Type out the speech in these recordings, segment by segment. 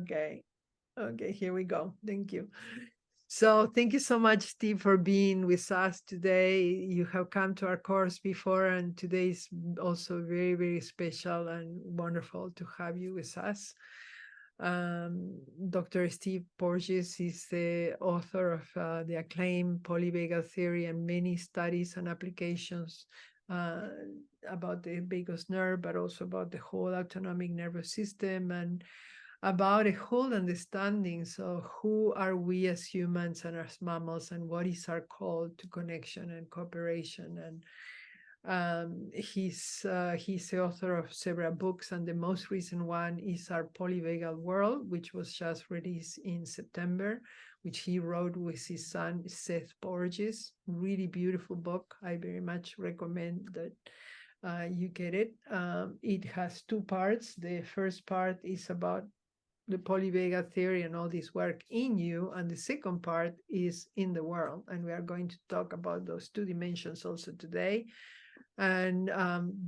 Okay. Okay, here we go. Thank you. So thank you so much, Steve, for being with us today. You have come to our course before, and today is also very, very special and wonderful to have you with us. Dr. Steve Porges is the author of the acclaimed Polyvagal Theory and many studies and applications uh, about the vagus nerve, but also about the whole autonomic nervous system and about a whole understanding. So who are we as humans and as mammals, and what is our call to connection and cooperation? And he's the author of several books, and the most recent one is Our Polyvagal World, which was just released in September, which he wrote with his son Seth Porges. Really beautiful book. I very much recommend that you get it. It has two parts. The first part is about the polyvagal theory and all this work in you, and the second part is in the world, and we are going to talk about those two dimensions also today. And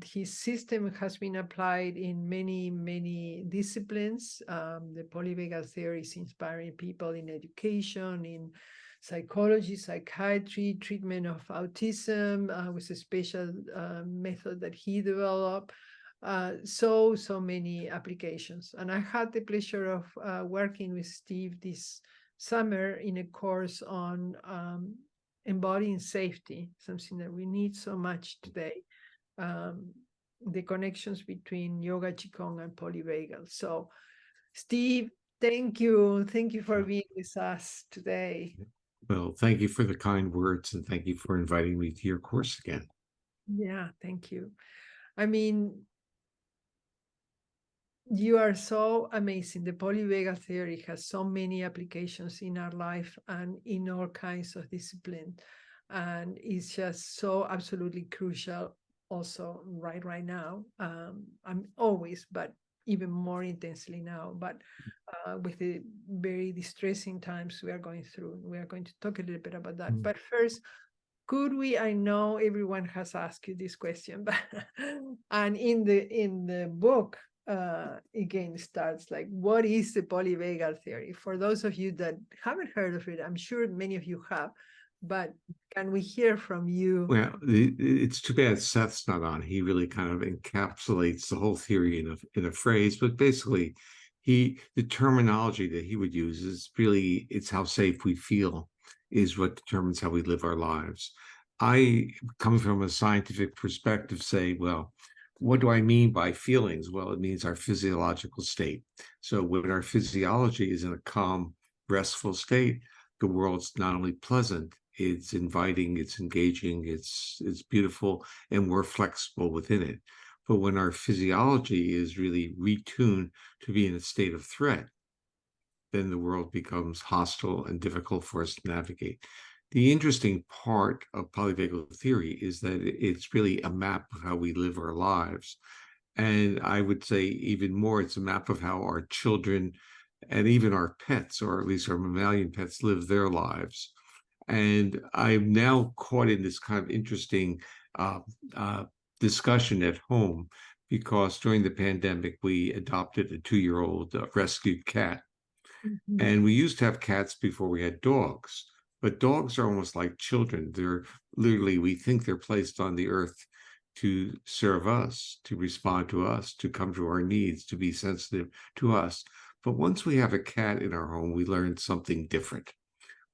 his system has been applied in many disciplines. The polyvagal theory is inspiring people in education, in psychology, psychiatry, treatment of autism, with a special method that he developed. So many applications. And I had the pleasure of working with Steve this summer in a course on embodying safety, something that we need so much today. The connections between yoga, qigong, and polyvagal. So, Steve, thank you. Thank you for being with us today. Well, thank you for the kind words, and thank you for inviting me to your course again. Yeah, thank you. I mean, you are so amazing. The polyvagal theory has so many applications in our life and in all kinds of discipline. And it's just so absolutely crucial also right now. I'm always, but even more intensely now, but with the very distressing times we are going through. We are going to talk a little bit about that. But first, could we, I know everyone has asked you this question, but and in the book, again starts like, what is the polyvagal theory? For those of you that haven't heard of it, I'm sure many of you have, but can we hear from you? Well, it's too bad Seth's not on. He really kind of encapsulates the whole theory in a phrase, but basically, the terminology that he would use is really, it's how safe we feel is what determines how we live our lives. I, coming from a scientific perspective, say, well, what do I mean by feelings? Well, it means our physiological state. So when our physiology is in a calm, restful state, the world's not only pleasant, it's inviting, it's engaging, it's beautiful, and we're flexible within it. But when our physiology is really retuned to be in a state of threat, then the world becomes hostile and difficult for us to navigate. The interesting part of polyvagal theory is that it's really a map of how we live our lives. And I would say even more, it's a map of how our children and even our pets, or at least our mammalian pets, live their lives. And I'm now caught in this kind of interesting discussion at home because during the pandemic, we adopted a 2-year-old rescued cat. Mhm. And we used to have cats before we had dogs, but dogs are almost like children. They're literally, we think they're placed on the earth to serve us, to respond to us, to come to our needs, to be sensitive to us. But once we have a cat in our home, we learn something different.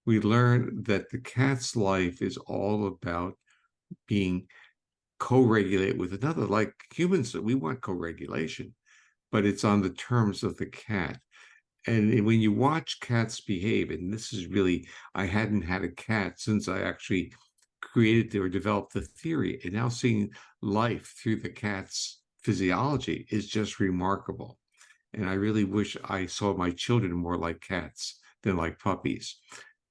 We learn that the cat's life is all about being co-regulated with another. Like humans, we want co-regulation, but it's on the terms of the cat. And when you watch cats behave, and this is really, I hadn't had a cat since I actually created or developed the theory, and now seeing life through the cat's physiology is just remarkable. And I really wish I saw my children more like cats than like puppies.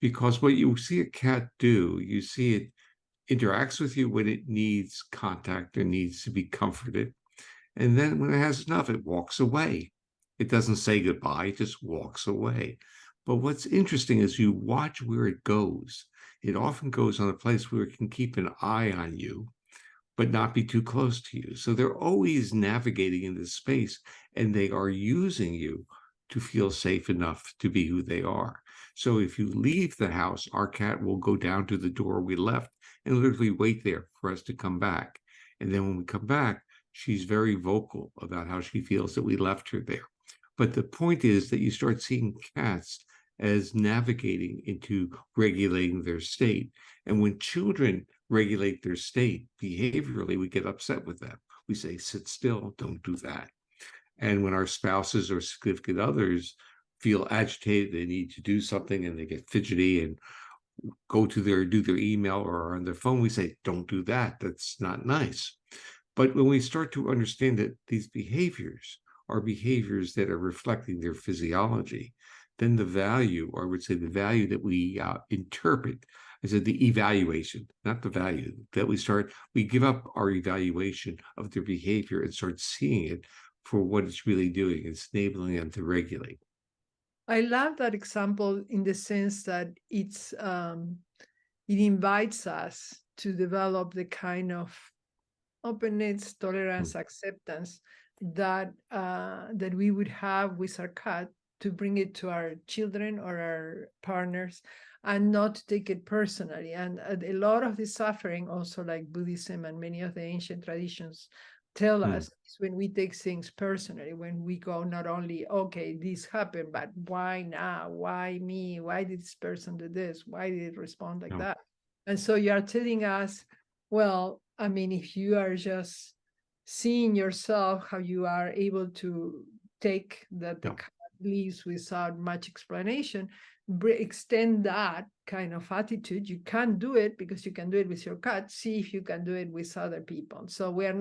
Because what you see a cat do, you see it interacts with you when it needs contact and needs to be comforted. And then when it has enough, it walks away. It doesn't say goodbye, it just walks away. But what's interesting is you watch where it goes. It often goes on a place where it can keep an eye on you, but not be too close to you. So they're always navigating in this space, and they are using you to feel safe enough to be who they are. So if you leave the house, our cat will go down to the door we left and literally wait there for us to come back. And then when we come back, she's very vocal about how she feels that we left her there. But the point is that you start seeing cats as navigating into regulating their state. And when children regulate their state behaviorally, we get upset with them. We say, sit still, don't do that. And when our spouses or significant others feel agitated, they need to do something and they get fidgety and do their email or on their phone, we say, don't do that. That's not nice. But when we start to understand that these behaviors are behaviors that are reflecting their physiology, then the value, or I would say the value that we interpret, I said the evaluation, not the value, that we give up our evaluation of their behavior and start seeing it for what it's really doing. It's enabling them to regulate. I love that example in the sense that it invites us to develop the kind of openness, tolerance, acceptance that that we would have with our cat, to bring it to our children or our partners and not take it personally. And a lot of the suffering, also like Buddhism and many of the ancient traditions tell us, is when we take things personally, when we go not only, okay, this happened, but why now? Why me? Why did this person do this? Why did it respond like that? And so you are telling us, well, I mean, if you are just seeing yourself, how you are able to take that the cat leaves without much explanation, extend that kind of attitude. You can't do it because you can do it with your cat. See if you can do it with other people. So we are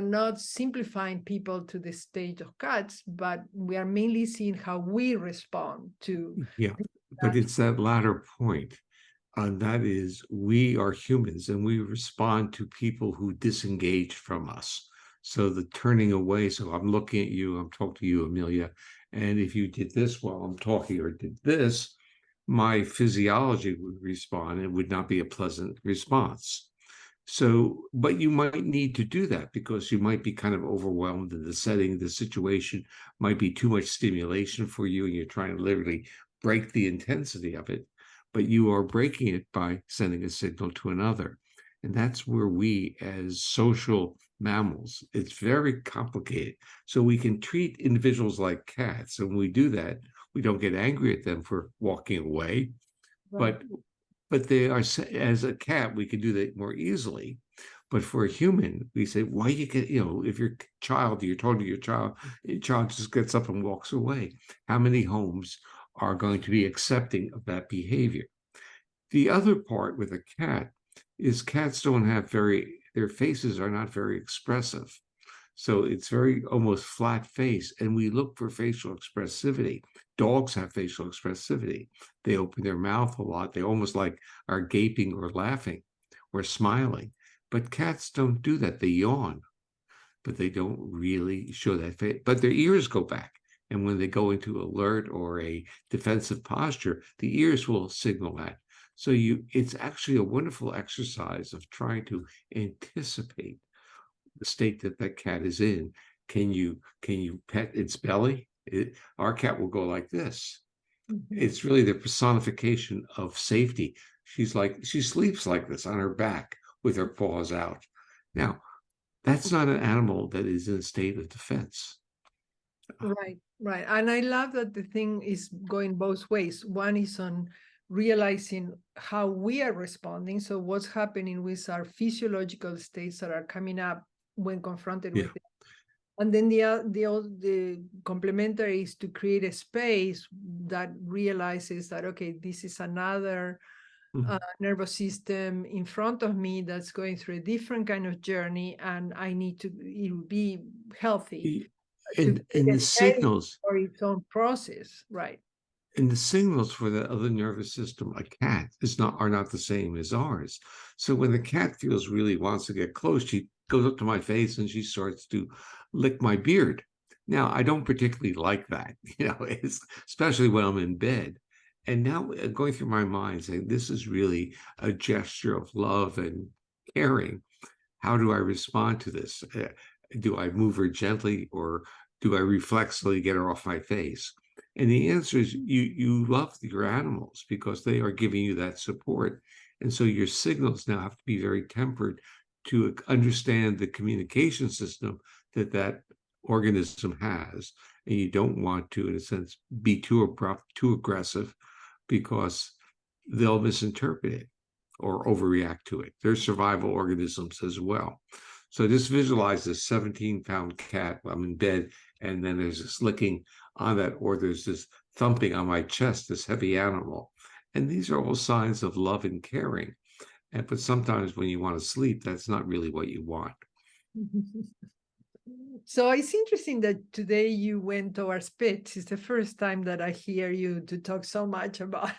not simplifying people to the stage of cats, but we are mainly seeing how we respond to. Yeah, but it's that latter point. And that is, we are humans and we respond to people who disengage from us. So the turning away, so I'm looking at you, I'm talking to you, Amelia, and if you did this while I'm talking or did this, my physiology would respond. It would not be a pleasant response. So, but you might need to do that because you might be kind of overwhelmed in the setting. The situation might be too much stimulation for you, and you're trying to literally break the intensity of it. But you are breaking it by sending a signal to another. And that's where we, as social mammals, it's very complicated. So we can treat individuals like cats. And when we do that, we don't get angry at them for walking away. Right. But they are, as a cat, we can do that more easily. But for a human, we say, why you get, if you're child, you're talking to your child just gets up and walks away. How many homes are going to be accepting of that behavior? The other part with a cat is cats don't have their faces are not very expressive. So it's very almost flat face. And we look for facial expressivity. Dogs have facial expressivity. They open their mouth a lot. They almost like are gaping or laughing or smiling. But cats don't do that. They yawn, but they don't really show that face. But their ears go back. And when they go into alert or a defensive posture, the ears will signal that. So it's actually a wonderful exercise of trying to anticipate the state that cat is in. Can you pet its belly? Our cat will go like this. Mm-hmm. It's really the personification of safety. She sleeps like this on her back with her paws out. Now, that's not an animal that is in a state of defense. Right. And I love that the thing is going both ways. One is on realizing how we are responding. So what's happening with our physiological states that are coming up when confronted with it. And then the complementary is to create a space that realizes that, okay, this is another nervous system in front of me that's going through a different kind of journey, and I need to be healthy. And the signals for its own process, right? And the signals for the other nervous system, a cat, are not the same as ours. So when the cat wants to get close, she goes up to my face and she starts to lick my beard. Now, I don't particularly like that, especially when I'm in bed. And now going through my mind saying, this is really a gesture of love and caring. How do I respond to this? Do I move her gently, or do I reflexively get her off my face? And the answer is you love your animals because they are giving you that support. And so your signals now have to be very tempered to understand the communication system that that organism has. And you don't want to, in a sense, be too abrupt, too aggressive, because they'll misinterpret it or overreact to it. They're survival organisms as well. So just visualize this 17-pound cat. I'm in bed, and then there's this licking on that, or there's this thumping on my chest, this heavy animal. And these are all signs of love and caring. But sometimes when you want to sleep, that's not really what you want. So it's interesting that today you went towards pets. It's the first time that I hear you to talk so much about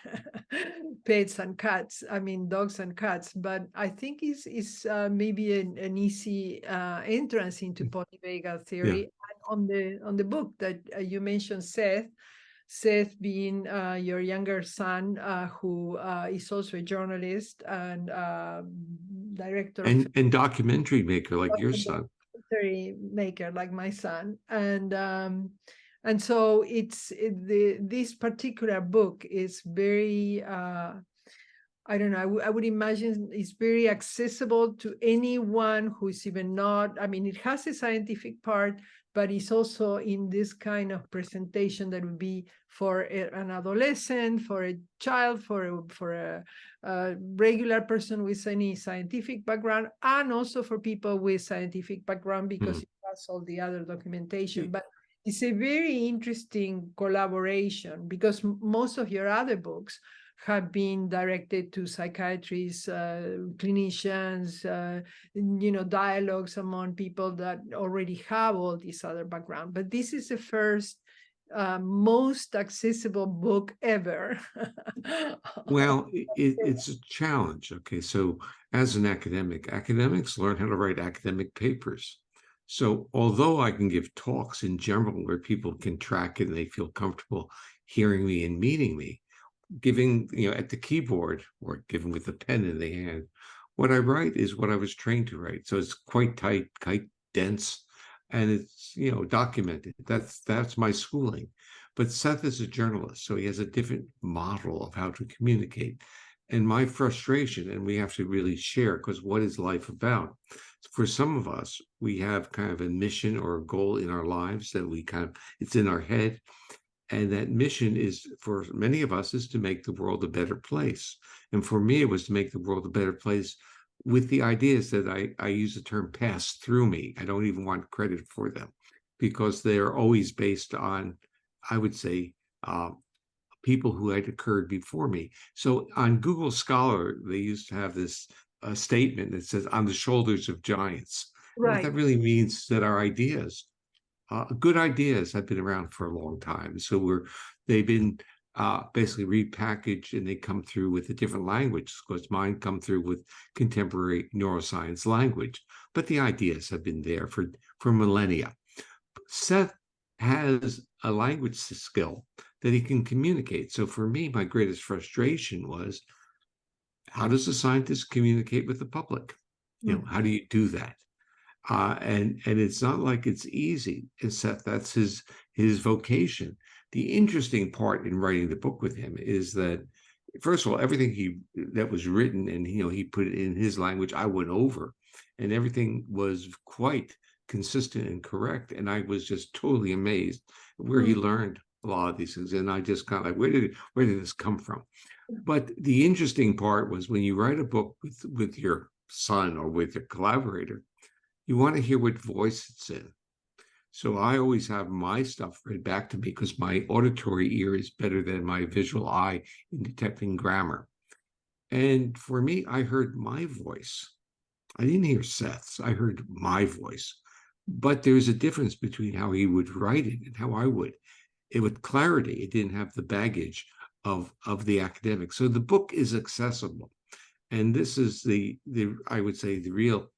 pets and cats. I mean, dogs and cats. But I think it's maybe an easy entrance into polyvagal theory. Yeah. And on the book that you mentioned, Seth being your younger son, who is also a journalist and director of And documentary maker like your son. maker like my son, and so this particular book is very I don't know, I would imagine it's very accessible to anyone who's even not, I mean, it has a scientific part, but it's also in this kind of presentation that would be for an adolescent, for a child, for a regular person with any scientific background, and also for people with scientific background, because it has all the other documentation. But it's a very interesting collaboration, because most of your other books have been directed to psychiatrists, clinicians, dialogues among people that already have all this other background. But this is the first, most accessible book ever. Well, it's a challenge. Okay, so as an academic, academics learn how to write academic papers. So although I can give talks in general where people can track it and they feel comfortable hearing me and meeting me, giving, at the keyboard or given with a pen in the hand, what I write is what I was trained to write. So it's quite tight, quite dense, and it's, documented. That's my schooling. But Seth is a journalist, so he has a different model of how to communicate. And my frustration, and we have to really share, because what is life about? For some of us, we have kind of a mission or a goal in our lives that it's in our head. And that mission is, for many of us, is to make the world a better place. And for me, it was to make the world a better place with the ideas that I use the term pass through me. I don't even want credit for them, because they are always based on, I would say, people who had occurred before me. So on Google Scholar, they used to have this statement that says, on the shoulders of giants. Right. What that really means is that our ideas, good ideas, have been around for a long time. So they've been basically repackaged, and they come through with a different language. Of course, mine come through with contemporary neuroscience language, but the ideas have been there for millennia. Seth has a language skill that he can communicate. So for me, my greatest frustration was, how does a scientist communicate with the public? How do you do that? And it's not like it's easy. Seth, that's his vocation. The interesting part in writing the book with him is that, first of all, everything that was written, and he put it in his language, I went over, and everything was quite consistent and correct. And I was just totally amazed where he learned a lot of these things. And I just kind of like, where did this come from? But the interesting part was, when you write a book with your son or with your collaborator, you want to hear what voice it's in. So I always have my stuff read back to me, because my auditory ear is better than my visual eye in detecting grammar. And for me, I heard my voice. I didn't hear Seth's. I heard my voice. But there's a difference between how he would write it and how I would. It with clarity. It didn't have the baggage of the academic. So the book is accessible. And this is the I would say, the real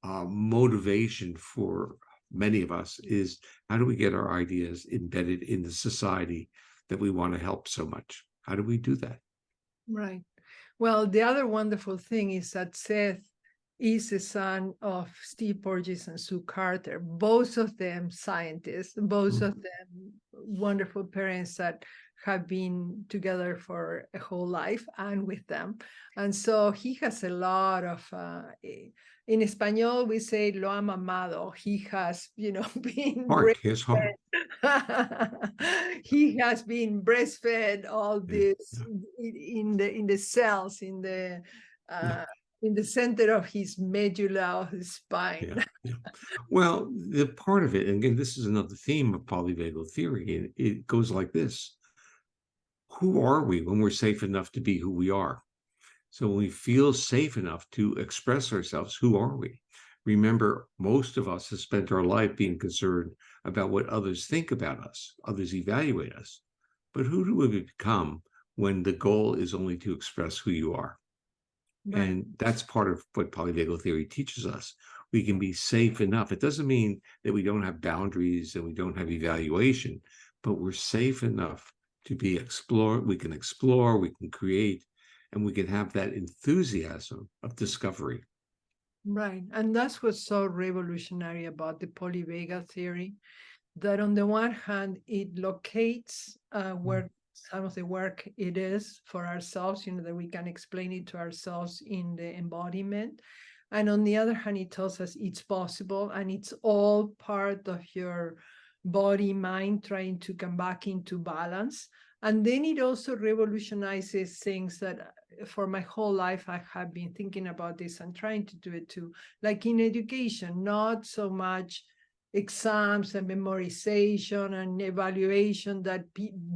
motivation for many of us is, how do we get our ideas embedded in the society that we want to help so much? How do we do that? Right. Well, the other wonderful thing is that Seth is the son of Steve Porges and Sue Carter, both of them scientists, both of them wonderful parents that have been together for a whole life and with them. And so he has a lot of, in Espanol, we say lo ha mamado. He has, been His heart. he has been breastfed all Yeah, this in the cells, in the center of his medulla, of his spine. yeah. Well, the part of it, and again, this is another theme of polyvagal theory, and it goes like this. Who are we when we're safe enough to be who we are? So when we feel safe enough to express ourselves, who are we? Remember, most of us have spent our life being concerned about what others think about us, others evaluate us. But who do we become when the goal is only to express who you are? Right. And that's part of what polyvagal theory teaches us. We can be safe enough. It doesn't mean that we don't have boundaries and we don't have evaluation, but we're safe enough to be explore. We can explore, we can create, and we can have that enthusiasm of discovery. Right. And that's what's so revolutionary about the polyvagal theory, that on the one hand, it locates where some of the work it is for ourselves, that we can explain it to ourselves in the embodiment. And on the other hand, it tells us it's possible, and it's all part of your body, mind trying to come back into balance. And then it also revolutionizes things that for my whole life I have been thinking about this and trying to do it too, like in education, not so much exams and memorization and evaluation that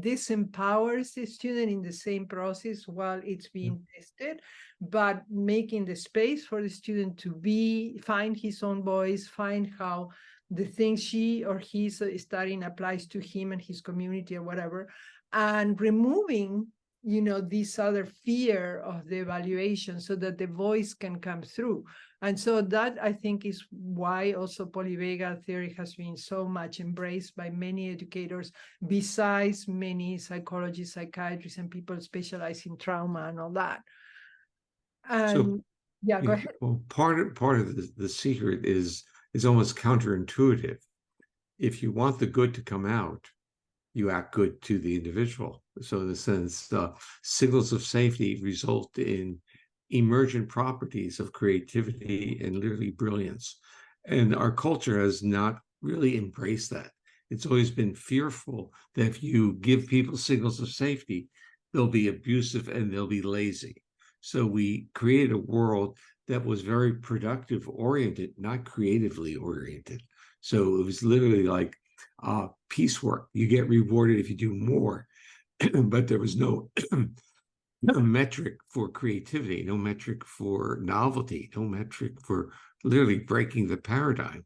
disempowers the student in the same process while it's being tested, but making the space for the student to find his own voice, find how the things she or he's studying applies to him and his community or whatever, and removing this other fear of the evaluation so that the voice can come through. And so that, I think, is why also polyvagal theory has been so much embraced by many educators, besides many psychologists, psychiatrists, and people specialized in trauma and all that. And So, yeah, go ahead. Well, part of the secret is almost counterintuitive. If you want the good to come out, you act good to the individual. So in a sense, signals of safety result in emergent properties of creativity and literally brilliance. And our culture has not really embraced that. It's always been fearful that if you give people signals of safety, they'll be abusive and they'll be lazy. So we created a world that was very productive oriented, not creatively oriented. So it was literally like piecework. You get rewarded if you do more, but there was no metric for creativity, no metric for novelty, no metric for literally breaking the paradigm.